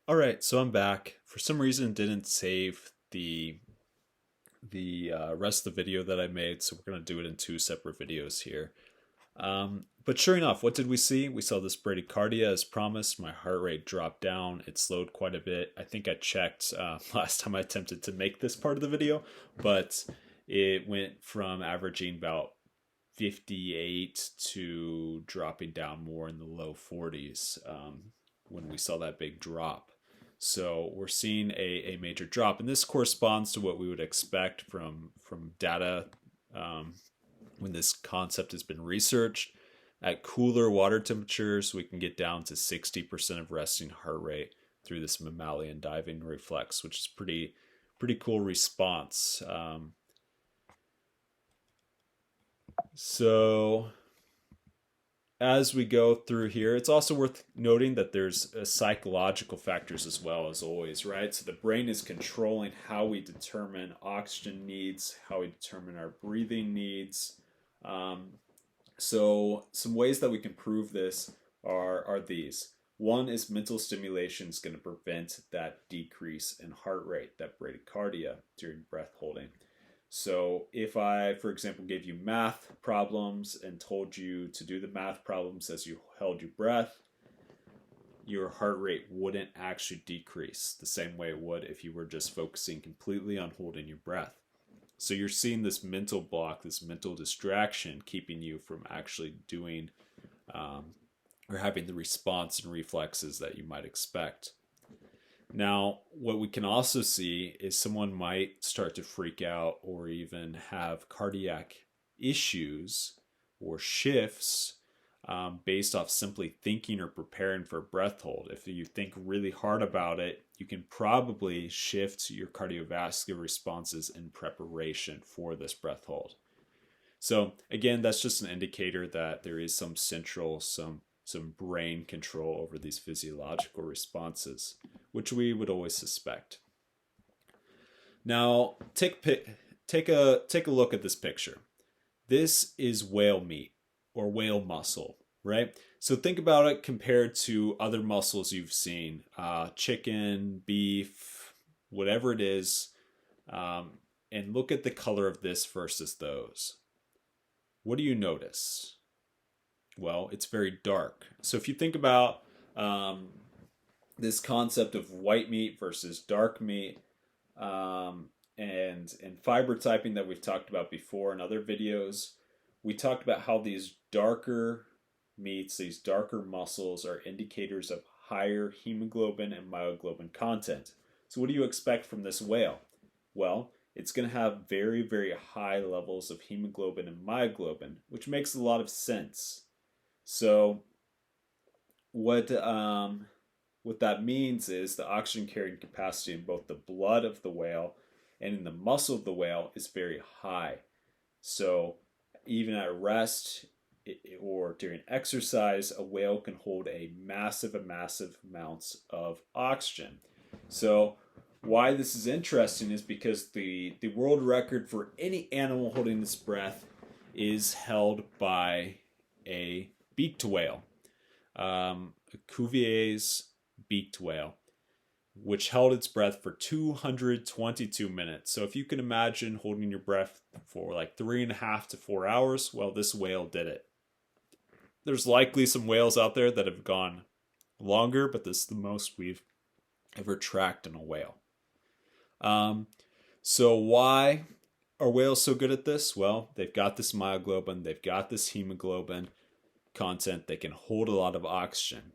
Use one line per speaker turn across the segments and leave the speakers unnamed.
All right, so I'm back. For some reason, didn't save the rest of the video that I made, so we're gonna do it in two separate videos here. But sure enough, what did we see? We saw this bradycardia as promised. My heart rate dropped down. It slowed quite a bit. I think I checked last time I attempted to make this part of the video, but it went from averaging about 58 to dropping down more in the low 40s when we saw that big drop. So we're seeing a major drop, and this corresponds to what we would expect from data when this concept has been researched. At cooler water temperatures, we can get down to 60% of resting heart rate through this mammalian diving reflex, which is pretty cool response. So as we go through here, it's also worth noting that there's psychological factors as well, as always, right? So the brain is controlling how we determine oxygen needs, how we determine our breathing needs. So some ways that we can prove this are these. One is mental stimulation is going to prevent that decrease in heart rate, that bradycardia during breath holding. So if I, for example, gave you math problems and told you to do the math problems as you held your breath, your heart rate wouldn't actually decrease the same way it would if you were just focusing completely on holding your breath. So you're seeing this mental block, this mental distraction, keeping you from actually doing or having the response and reflexes that you might expect. Now, what we can also see is someone might start to freak out or even have cardiac issues or shifts based off simply thinking or preparing for a breath hold. If you think really hard about it, you can probably shift your cardiovascular responses in preparation for this breath hold. So again, that's just an indicator that there is some brain control over these physiological responses, which we would always suspect. Now, take a look at this picture. This is whale meat or whale muscle, right? So think about it compared to other muscles you've seen, chicken, beef, whatever it is, and look at the color of this versus those. What do you notice? Well, it's very dark. So if you think about this concept of white meat versus dark meat, and fiber typing that we've talked about before in other videos, we talked about how these darker meats, these darker muscles, are indicators of higher hemoglobin and myoglobin content. So what do you expect from this whale? Well, it's going to have very, very high levels of hemoglobin and myoglobin, which makes a lot of sense. So what that means is the oxygen carrying capacity in both the blood of the whale and in the muscle of the whale is very high. So even at rest or during exercise, a whale can hold a massive amounts of oxygen. So why this is interesting is because the world record for any animal holding its breath is held by a beaked whale, Cuvier's beaked whale, which held its breath for 222 minutes. So if you can imagine holding your breath for like 3.5 to 4 hours, well, this whale did it. There's likely some whales out there that have gone longer, but this is the most we've ever tracked in a whale. So why are whales so good at this? Well, they've got this myoglobin, they've got this hemoglobin content, they can hold a lot of oxygen.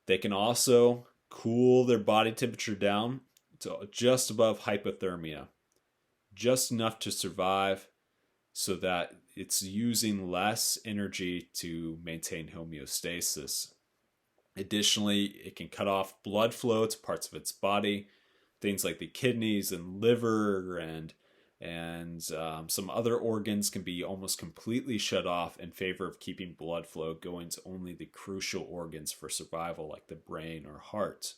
They can also cool their body temperature down to just above hypothermia, just enough to survive so that it's using less energy to maintain homeostasis. Additionally, it can cut off blood flow to parts of its body, things like the kidneys and liver and some other organs can be almost completely shut off in favor of keeping blood flow going to only the crucial organs for survival, like the brain or heart.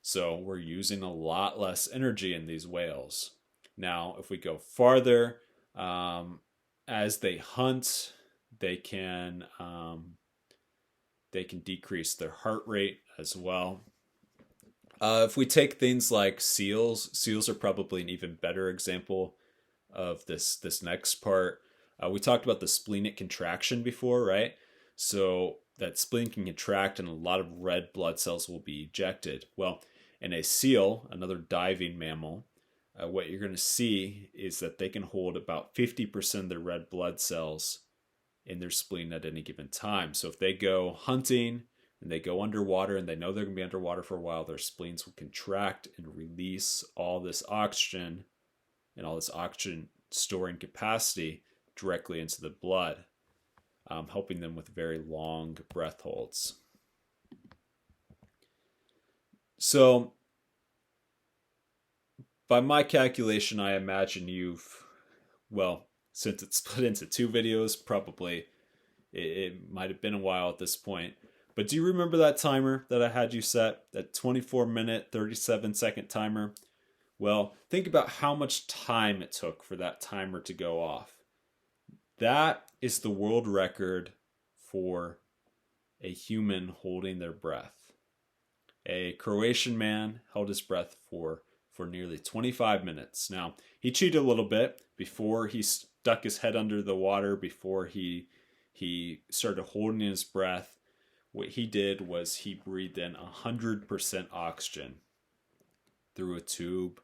So we're using a lot less energy in these whales. Now, if we go farther, as they hunt, they can decrease their heart rate as well. If we take things like seals are probably an even better example of this next part. We talked about the splenic contraction before, right? So that spleen can contract and a lot of red blood cells will be ejected. Well, in a seal, another diving mammal, what you're going to see is that they can hold about 50% of their red blood cells in their spleen at any given time. So if they go hunting and they go underwater and they know they're going to be underwater for a while, their spleens will contract and release all this oxygen and all this oxygen storing capacity directly into the blood, helping them with very long breath holds. So, by my calculation, I imagine since it's split into two videos, probably it might have been a while at this point. But do you remember that timer that I had you set? That 24-minute, 37-second timer? Well, think about how much time it took for that timer to go off. That is the world record for a human holding their breath. A Croatian man held his breath for nearly 25 minutes. Now, he cheated a little bit before he stuck his head under the water, before he started holding his breath. What he did was he breathed in 100% oxygen through a tube,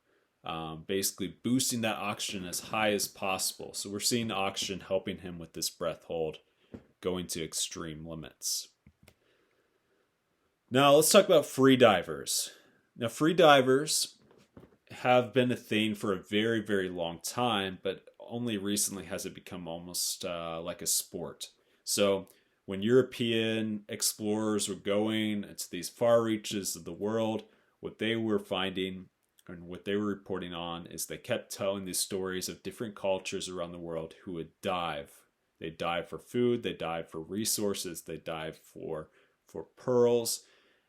basically boosting that oxygen as high as possible. So we're seeing oxygen helping him with this breath hold, going to extreme limits. Now let's talk about free divers. Now free divers have been a thing for a very, very long time, but only recently has it become almost like a sport. So when European explorers were going into these far reaches of the world, what they were finding and what they were reporting on is they kept telling these stories of different cultures around the world who would dive. They dive for food, they dive for resources, they dive for pearls.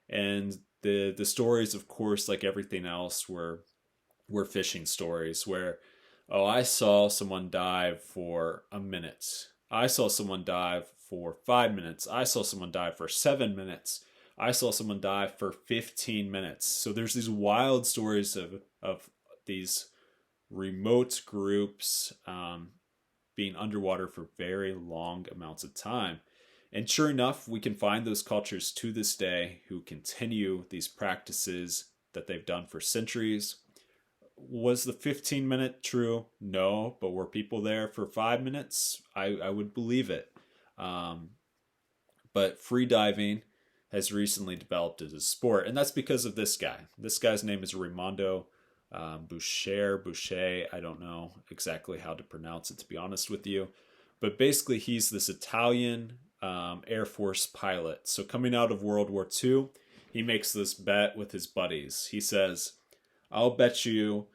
And the stories, of course, like everything else, were fishing stories where, oh, I saw someone dive for a minute. I saw someone dive for 5 minutes. I saw someone dive for 7 minutes. I saw someone dive for 15 minutes. So there's these wild stories of these remote groups being underwater for very long amounts of time. And sure enough, we can find those cultures to this day who continue these practices that they've done for centuries. Was the 15-minute true? No, but were people there for 5 minutes? I would believe it. But free diving has recently developed as a sport, and that's because of this guy. This guy's name is Raimondo Boucher. I don't know exactly how to pronounce it, to be honest with you. But basically, he's this Italian Air Force pilot. So coming out of World War II, he makes this bet with his buddies. He says, I'll bet you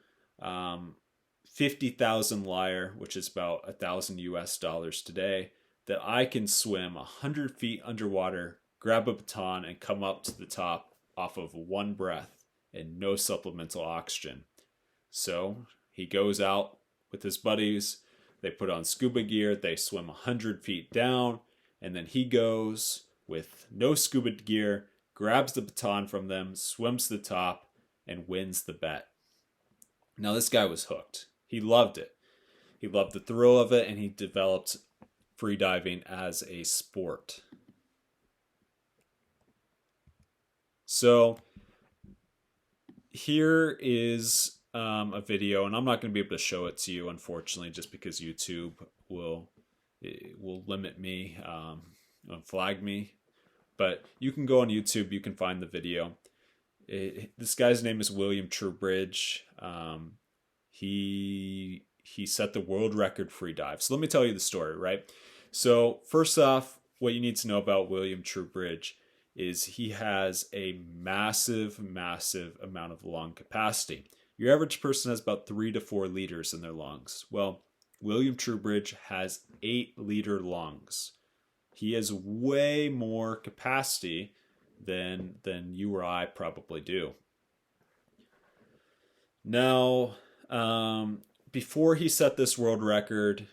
50,000 lyre, which is about $1,000 today, that I can swim 100 feet underwater, grab a baton, and come up to the top off of one breath and no supplemental oxygen. So he goes out with his buddies. They put on scuba gear. They swim 100 feet down. And then he goes with no scuba gear, grabs the baton from them, swims to the top, and wins the bet. Now, this guy was hooked. He loved it. He loved the thrill of it, and he developed freediving as a sport. So, here is a video, and I'm not going to be able to show it to you, unfortunately, just because YouTube will limit me, flag me. But you can go on YouTube, you can find the video. This guy's name is William Trubridge. He set the world record free dive. So let me tell you the story, right? So first off, what you need to know about William Trubridge is he has a massive amount of lung capacity. Your average person has about 3 to 4 liters in their lungs. Well, William Trubridge has 8-liter lungs. He has way more capacity than you or I probably do. Now, before he set this world record,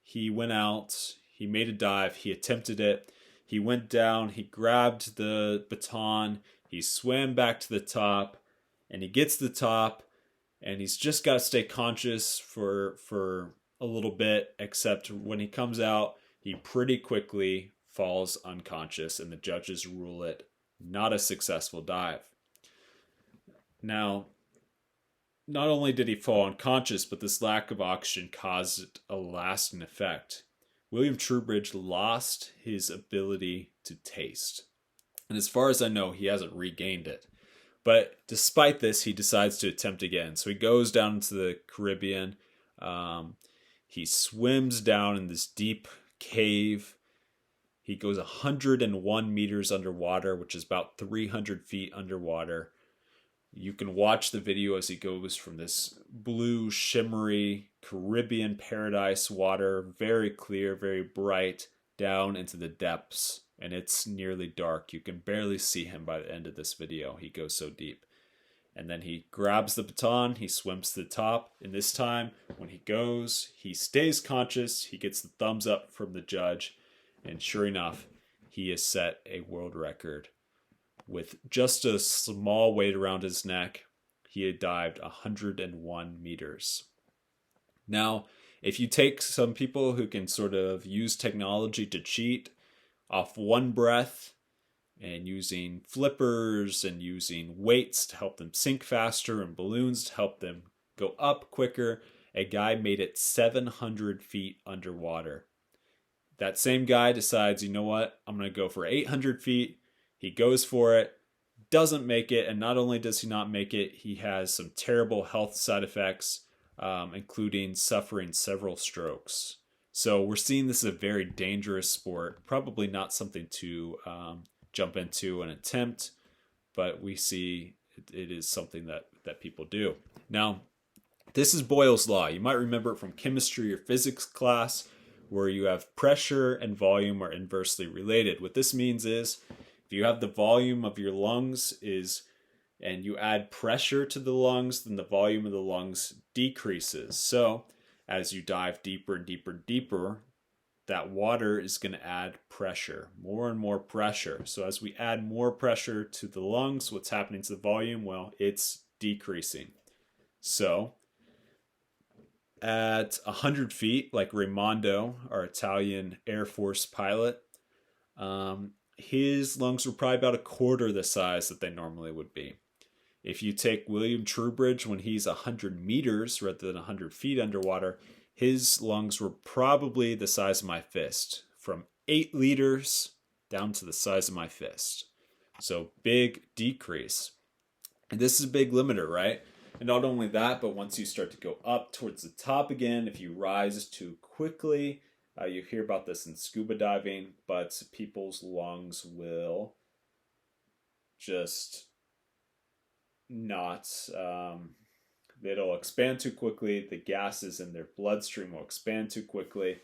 he went out, he made a dive, he attempted it, he went down, he grabbed the baton, he swam back to the top, and he gets to the top, and he's just got to stay conscious for a little bit, except when he comes out, he pretty quickly falls unconscious, and the judges rule it not a successful dive. Now, not only did he fall unconscious, but this lack of oxygen caused a lasting effect. William Trubridge lost his ability to taste. And as far as I know, he hasn't regained it. But despite this, he decides to attempt again. So he goes down into the Caribbean. He swims down in this deep cave. He goes 101 meters underwater, which is about 300 feet underwater. You can watch the video as he goes from this blue, shimmery Caribbean paradise water, very clear, very bright, down into the depths. And it's nearly dark. You can barely see him by the end of this video. He goes so deep. And then he grabs the baton, he swims to the top, and this time, when he goes, he stays conscious, he gets the thumbs up from the judge, and sure enough, he has set a world record. With just a small weight around his neck, he had dived 101 meters. Now, if you take some people who can sort of use technology to cheat off one breath, and using flippers and using weights to help them sink faster and balloons to help them go up quicker, a guy made it 700 feet underwater. That same guy decides, you know what, I'm going to go for 800 feet. He goes for it, doesn't make it, and not only does he not make it, he has some terrible health side effects, including suffering several strokes. So we're seeing this as a very dangerous sport, probably not something to jump into and attempt, but we see it is something that people do. Now, this is Boyle's law. You might remember it from chemistry or physics class, where you have pressure and volume are inversely related. What this means is, if you have the volume of your lungs and you add pressure to the lungs, then the volume of the lungs decreases. So as you dive deeper and deeper and deeper, that water is going to add pressure, more and more pressure. So as we add more pressure to the lungs, what's happening to the volume? Well, it's decreasing. So at 100 feet, like Raimondo, our Italian Air Force pilot, his lungs were probably about a quarter the size that they normally would be. If you take William Trubridge when he's 100 meters rather than 100 feet underwater, his lungs were probably the size of my fist, from 8 liters down to the size of my fist. So big decrease. And this is a big limiter, right? And not only that, but once you start to go up towards the top again, if you rise too quickly, you hear about this in scuba diving, but people's lungs will just not, it'll expand too quickly. The gases in their bloodstream will expand too quickly,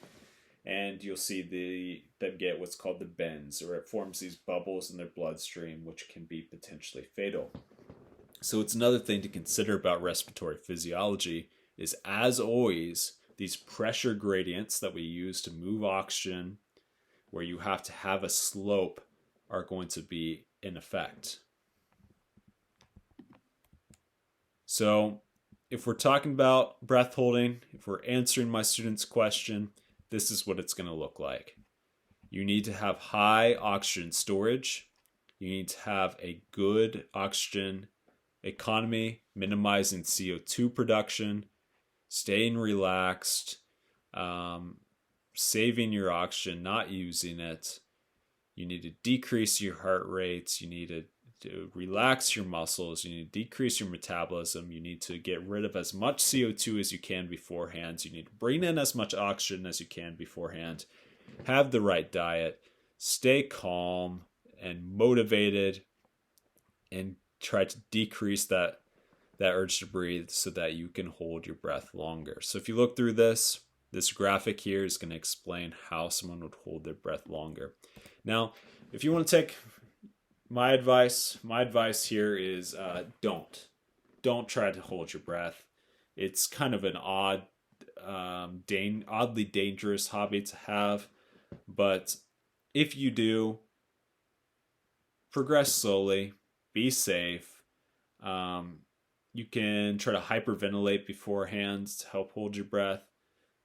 and you'll see them get what's called the bends, or it forms these bubbles in their bloodstream, which can be potentially fatal. So it's another thing to consider about respiratory physiology is, as always, these pressure gradients that we use to move oxygen, where you have to have a slope, are going to be in effect. So if we're talking about breath holding, if we're answering my student's question, this is what it's going to look like. You need to have high oxygen storage. You need to have a good oxygen economy, minimizing CO2 production, staying relaxed, saving your oxygen, not using it. You need to decrease your heart rates. You need to relax your muscles. You need to decrease your metabolism. You need to get rid of as much CO2 as you can beforehand. You need to bring in as much oxygen as you can beforehand. Have the right diet. Stay calm and motivated, and try to decrease that urge to breathe so that you can hold your breath longer. So if you look through this graphic here is going to explain how someone would hold their breath longer. Now, if you want to take my advice here is don't try to hold your breath. It's kind of an oddly dangerous hobby to have, but if you do, progress slowly, be safe. You can try to hyperventilate beforehand to help hold your breath.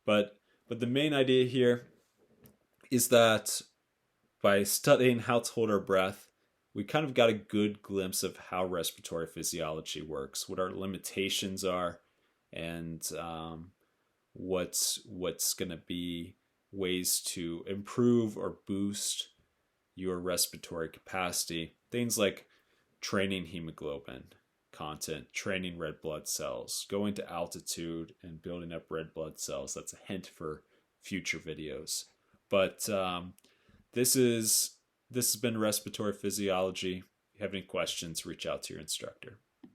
But the main idea here is that by studying how to hold our breath, we kind of got a good glimpse of how respiratory physiology works, what our limitations are, and what's going to be ways to improve or boost your respiratory capacity. Things like training hemoglobin content, training red blood cells, going to altitude and building up red blood cells. That's a hint for future videos. But this has been respiratory physiology. If you have any questions, reach out to your instructor.